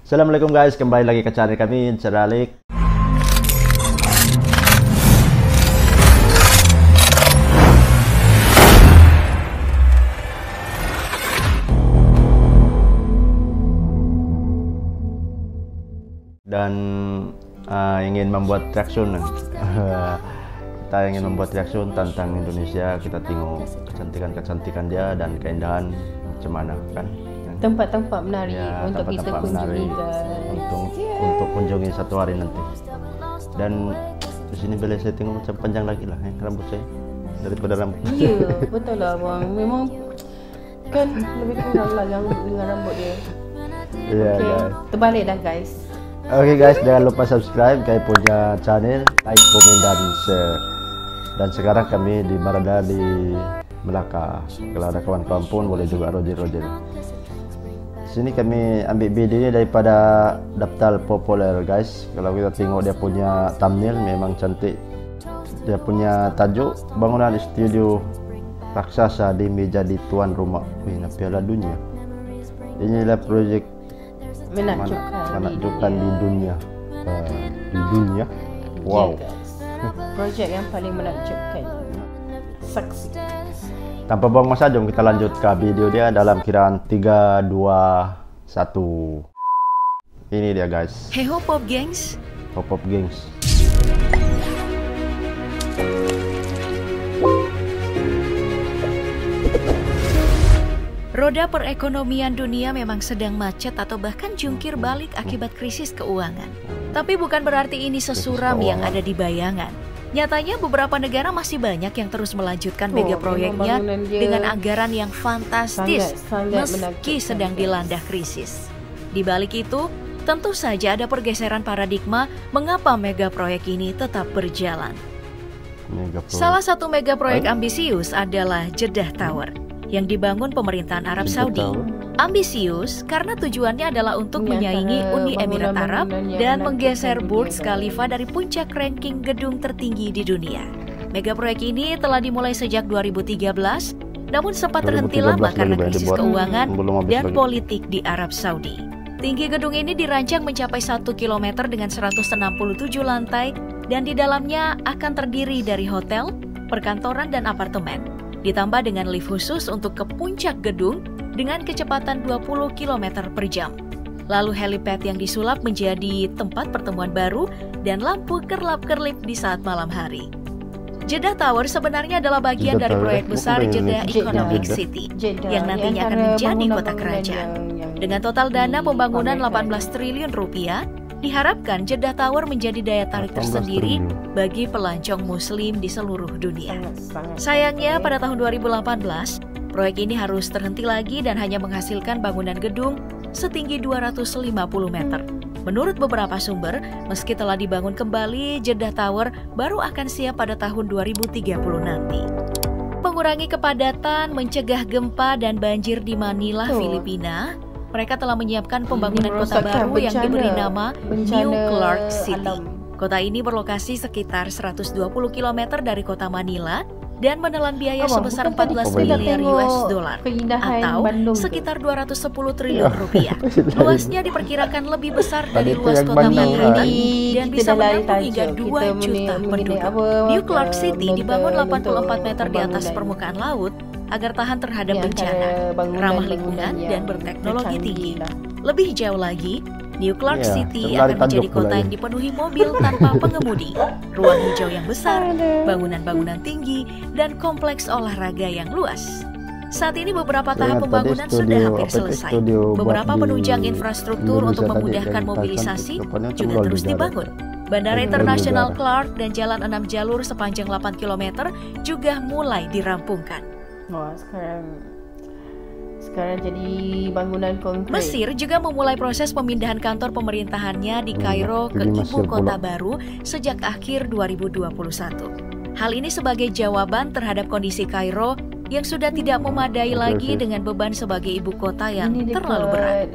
Assalamualaikum guys, kembali lagi ke channel kami Ceralik. Dan ingin membuat reaction. Kita ingin membuat reaction tentang Indonesia. Kita tengok kecantikan dia dan keindahan macam mana kan. Tempat-tempat menarik Ya, untuk bisa kunjungi untuk kunjungi satu hari nanti. Dan di sini boleh saya tengok macam panjang lagi lah rambut saya daripada rambut. Iya, betul lah bang. Memang kan lebih kurang lah dengan rambut dia. Iya, Okay, guys. terbalik dah guys. Oke guys, jangan lupa subscribe kami punya channel, like, komen dan share. Dan sekarang kami berada di Melaka. Kalau ada kawan-kawan pun boleh juga Roger. Sini kami ambil videonya daripada daftar populer guys. Kalau kita tengok dia punya thumbnail memang cantik. Dia punya tajuk bangunan studio raksasa demi jadi tuan rumah Piala Dunia. Inilah proyek menakjubkan di dunia. Wow. Yeah, guys. Projek yang paling menakjubkan. Saksi. Tanpa buang masa, jom kita lanjut ke video dia dalam kiraan 3, 2, 1. Ini dia guys. Hey ho pop gengs. Pop gengs. Roda perekonomian dunia memang sedang macet atau bahkan jungkir balik akibat krisis keuangan. Tapi bukan berarti ini sesuram yang ada di bayangan. Nyatanya beberapa negara masih banyak yang terus melanjutkan mega proyeknya dengan anggaran yang fantastis meski sedang dilanda krisis. Di balik itu, tentu saja ada pergeseran paradigma mengapa mega proyek ini tetap berjalan. Salah satu mega proyek ambisius adalah Jeddah Tower yang dibangun pemerintahan Arab Saudi. Ambisius karena tujuannya adalah untuk menyaingi Uni Emirat Arab dan menggeser Burj Khalifa dari puncak ranking gedung tertinggi di dunia. Mega proyek ini telah dimulai sejak 2013, namun sempat terhenti lama karena krisis keuangan dan politik di Arab Saudi. Tinggi gedung ini dirancang mencapai 1 km dengan 167 lantai dan di dalamnya akan terdiri dari hotel, perkantoran dan apartemen. Ditambah dengan lift khusus untuk ke puncak gedung dengan kecepatan 20 km per jam. Lalu helipad yang disulap menjadi tempat pertemuan baru dan lampu kerlap-kerlip di saat malam hari. Jeddah Tower sebenarnya adalah bagian dari proyek besar Jeddah Economic City yang nantinya akan menjadi kota kerajaan. Dengan total dana pembangunan 18 triliun rupiah, diharapkan Jeddah Tower menjadi daya tarik tersendiri bagi pelancong muslim di seluruh dunia. Sayangnya pada tahun 2018, proyek ini harus terhenti lagi dan hanya menghasilkan bangunan gedung setinggi 250 meter. Menurut beberapa sumber, meski telah dibangun kembali, Jeddah Tower baru akan siap pada tahun 2030 nanti. Mengurangi kepadatan, mencegah gempa dan banjir di Manila, Filipina, mereka telah menyiapkan pembangunan kota baru yang diberi nama New Clark City. Kota ini berlokasi sekitar 120 km dari kota Manila dan menelan biaya sebesar 14 miliar US dollar atau sekitar 210 triliun rupiah. Luasnya diperkirakan lebih besar dari luas kota Manhattan dan bisa menampung hingga 2 juta penduduk. New Clark City dibangun 84 meter di atas permukaan laut agar tahan terhadap bencana, ramah lingkungan, dan berteknologi tinggi. Lebih jauh lagi, New Clark City akan menjadi kota yang dipenuhi mobil tanpa pengemudi, ruang hijau yang besar, bangunan-bangunan tinggi, dan kompleks olahraga yang luas. Saat ini beberapa tahap pembangunan sudah hampir selesai. Beberapa penunjang infrastruktur untuk memudahkan mobilisasi juga terus dibangun. Bandara Internasional Clark dan jalan 6 jalur sepanjang 8 km juga mulai dirampungkan. Wah, sekarang jadi bangunan konkret. Mesir juga memulai proses pemindahan kantor pemerintahannya di Kairo ke ibu kota baru sejak akhir 2021. Hal ini sebagai jawaban terhadap kondisi Kairo yang sudah tidak memadai lagi dengan beban sebagai ibu kota yang terlalu berat.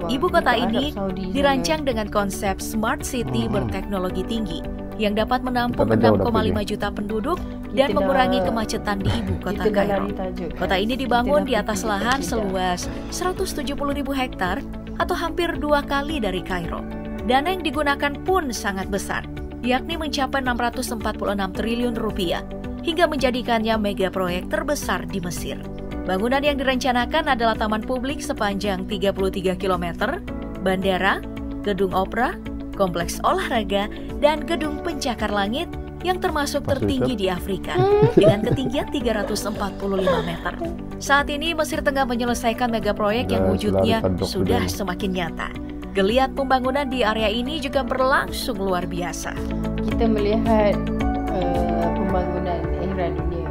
Ibu kota ini dirancang dengan konsep Smart City berteknologi tinggi yang dapat menampung 6,5 juta penduduk dan mengurangi kemacetan di ibu kota Kairo. Kota ini dibangun di atas lahan seluas 170.000 hektar atau hampir 2 kali dari Kairo. Dana yang digunakan pun sangat besar, yakni mencapai 646 triliun rupiah, hingga menjadikannya mega proyek terbesar di Mesir. Bangunan yang direncanakan adalah taman publik sepanjang 33 km, bandara, gedung opera, kompleks olahraga, dan gedung pencakar langit yang termasuk tertinggi di Afrika dengan ketinggian 345 meter. Saat ini Mesir tengah menyelesaikan mega proyek yang wujudnya sudah semakin nyata. Geliat pembangunan di area ini juga berlangsung luar biasa. Kita melihat pembangunan era dunia.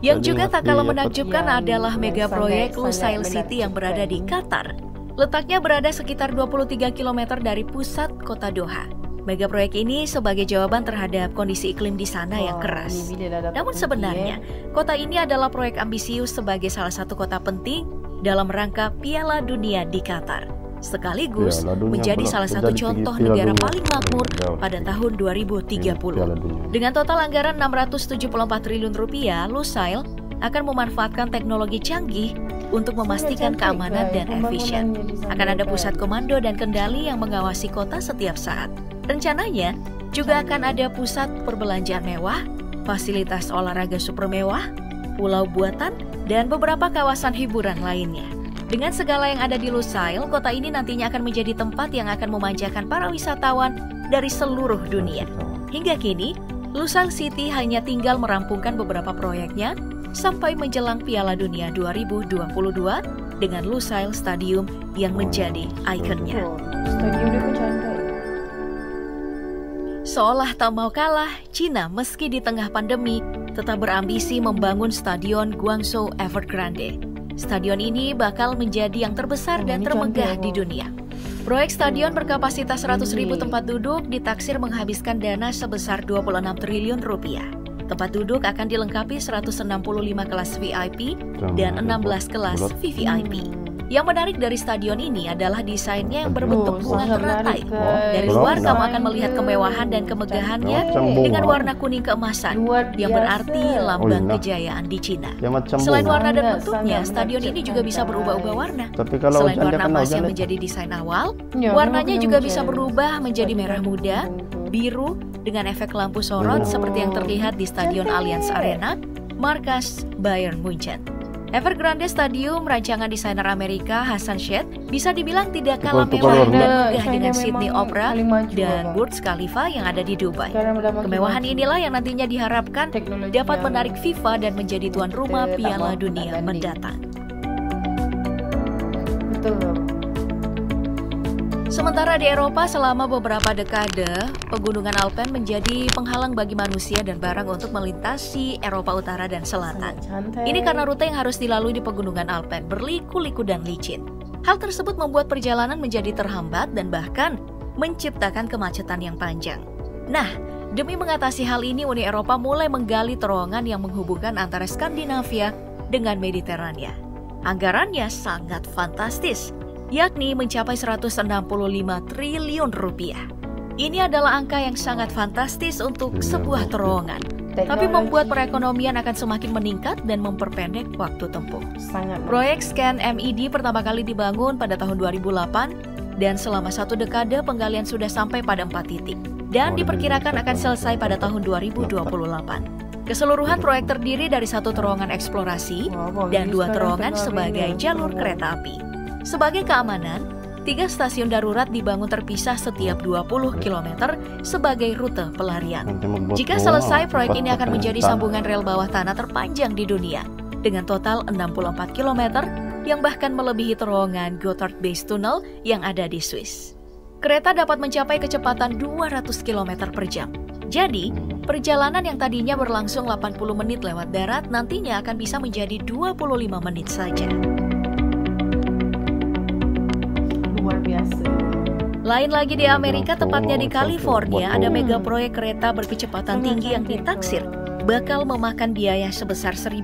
Yang juga tak kalah menakjubkan adalah mega proyek Lusail City yang berada di Qatar. Letaknya berada sekitar 23 km dari pusat kota Doha. Mega proyek ini sebagai jawaban terhadap kondisi iklim di sana yang keras. Namun sebenarnya, kota ini adalah proyek ambisius sebagai salah satu kota penting dalam rangka Piala Dunia di Qatar. Sekaligus menjadi salah satu contoh negara paling makmur pada tahun 2030. Dengan total anggaran 674 triliun rupiah, Lusail akan memanfaatkan teknologi canggih untuk memastikan keamanan dan efisien. Akan ada pusat komando dan kendali yang mengawasi kota setiap saat. Rencananya juga akan ada pusat perbelanjaan mewah, fasilitas olahraga super mewah, pulau buatan, dan beberapa kawasan hiburan lainnya. Dengan segala yang ada di Lusail, kota ini nantinya akan menjadi tempat yang akan memanjakan para wisatawan dari seluruh dunia. Hingga kini, Lusail City hanya tinggal merampungkan beberapa proyeknya sampai menjelang Piala Dunia 2022 dengan Lusail Stadium yang menjadi ikonnya. Stadiumnya pun cantik. Seolah tak mau kalah, Cina meski di tengah pandemi tetap berambisi membangun Stadion Guangzhou Evergrande. Stadion ini bakal menjadi yang terbesar dan termegah di dunia. Proyek stadion berkapasitas 100.000 tempat duduk ditaksir menghabiskan dana sebesar 26 triliun rupiah. Tempat duduk akan dilengkapi 165 kelas VIP dan 16 kelas VVIP. Yang menarik dari stadion ini adalah desainnya yang berbentuk bunga teratai. Dari luar kamu akan melihat kemewahan dan kemegahannya dengan warna kuning keemasan yang berarti lambang kejayaan di Cina. Selain warna dan bentuknya, stadion ini juga bisa berubah-ubah warna. Selain warna emas yang menjadi desain awal, warnanya juga bisa berubah menjadi merah muda, biru, dengan efek lampu sorot seperti yang terlihat di Stadion Allianz Arena, markas Bayern Munchen. Evergrande Stadium, rancangan desainer Amerika Hassan Sheth, bisa dibilang tidak kalah mewah dan megah dengan Sydney Opera dan Burj Khalifa yang ada di Dubai. Kemewahan inilah yang nantinya diharapkan dapat menarik FIFA dan menjadi tuan rumah Piala Dunia mendatang. Sementara di Eropa selama beberapa dekade, pegunungan Alpen menjadi penghalang bagi manusia dan barang untuk melintasi Eropa Utara dan Selatan. Ini karena rute yang harus dilalui di pegunungan Alpen berliku-liku dan licin. Hal tersebut membuat perjalanan menjadi terhambat dan bahkan menciptakan kemacetan yang panjang. Nah, demi mengatasi hal ini, Uni Eropa mulai menggali terowongan yang menghubungkan antara Skandinavia dengan Mediterania. Anggarannya sangat fantastis, yakni mencapai 165 triliun rupiah. Ini adalah angka yang sangat fantastis untuk sebuah terowongan, tapi membuat perekonomian akan semakin meningkat dan memperpendek waktu tempuh. Proyek Scan MED pertama kali dibangun pada tahun 2008 dan selama 1 dekade penggalian sudah sampai pada 4 titik dan diperkirakan akan selesai pada tahun 2028. Keseluruhan proyek terdiri dari 1 terowongan eksplorasi dan 2 terowongan sebagai jalur kereta api. Sebagai keamanan, 3 stasiun darurat dibangun terpisah setiap 20 km sebagai rute pelarian. Jika selesai, proyek ini akan menjadi sambungan rel bawah tanah terpanjang di dunia, dengan total 64 km yang bahkan melebihi terowongan Gotthard Base Tunnel yang ada di Swiss. Kereta dapat mencapai kecepatan 200 km per jam. Jadi, perjalanan yang tadinya berlangsung 80 menit lewat darat nantinya akan bisa menjadi 25 menit saja. Luar biasa. Lain lagi di Amerika, tepatnya di California, ada mega proyek kereta berkecepatan tinggi yang ditaksir bakal memakan biaya sebesar 1.500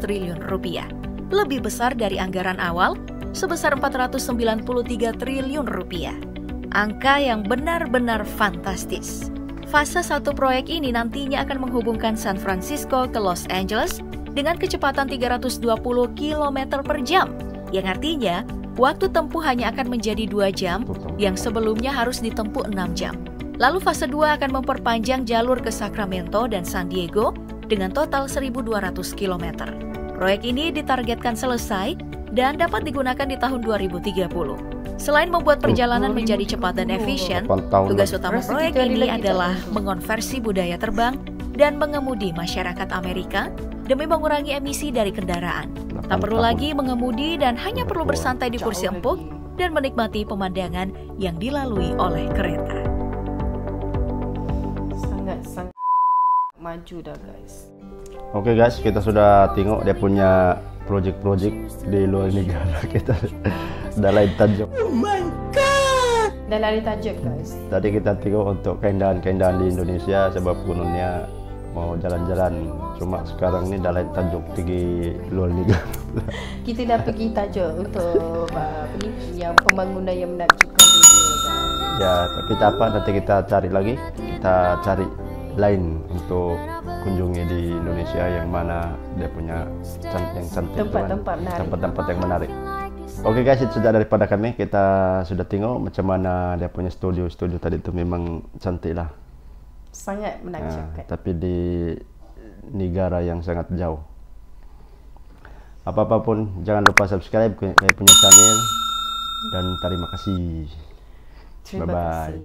triliun rupiah. Lebih besar dari anggaran awal sebesar 493 triliun rupiah. Angka yang benar-benar fantastis. Fase 1 proyek ini nantinya akan menghubungkan San Francisco ke Los Angeles dengan kecepatan 320 km per jam, yang artinya Waktu tempuh hanya akan menjadi 2 jam, yang sebelumnya harus ditempuh 6 jam. Lalu fase 2 akan memperpanjang jalur ke Sacramento dan San Diego dengan total 1.200 km. Proyek ini ditargetkan selesai dan dapat digunakan di tahun 2030. Selain membuat perjalanan menjadi cepat dan efisien, tugas utama proyek ini adalah mengonversi budaya terbang dan mengemudi masyarakat Amerika demi mengurangi emisi dari kendaraan. Tak perlu lagi mengemudi dan hanya perlu bersantai di kursi empuk dan menikmati pemandangan yang dilalui oleh kereta. Sangat maju dah guys. Oke guys, kita sudah tengok dia punya project-project di luar negara. Kita dah lain tajuk. Oh my god. Dah lain tajuk guys. Tadi kita tengok untuk keindahan-keindahan di Indonesia sebab gunungnya mau jalan-jalan. Cuma sekarang ni dah lain tajuk pergi luar negara. Kita dah pergi tajuk untuk apa ni, yang pembangunan yang menakjubkan dunia kan. Ya, tapi tak apa, nanti kita cari lagi. Kita cari lain untuk kunjungi di Indonesia yang mana dia punya yang cantik, tempat-tempat menarik. Tempat-tempat yang menarik. Oke guys, itu sudah daripada kami. Kita sudah tengok macam mana dia punya studio tadi itu memang cantik lah. Sangat menakjubkan. Tapi di negara yang sangat jauh. Apa-apapun jangan lupa subscribe ke punya channel dan terima kasih. Terima Bye-bye.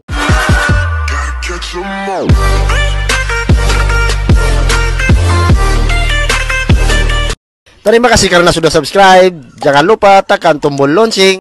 Terima kasih karena sudah subscribe. Jangan lupa tekan tombol lonceng.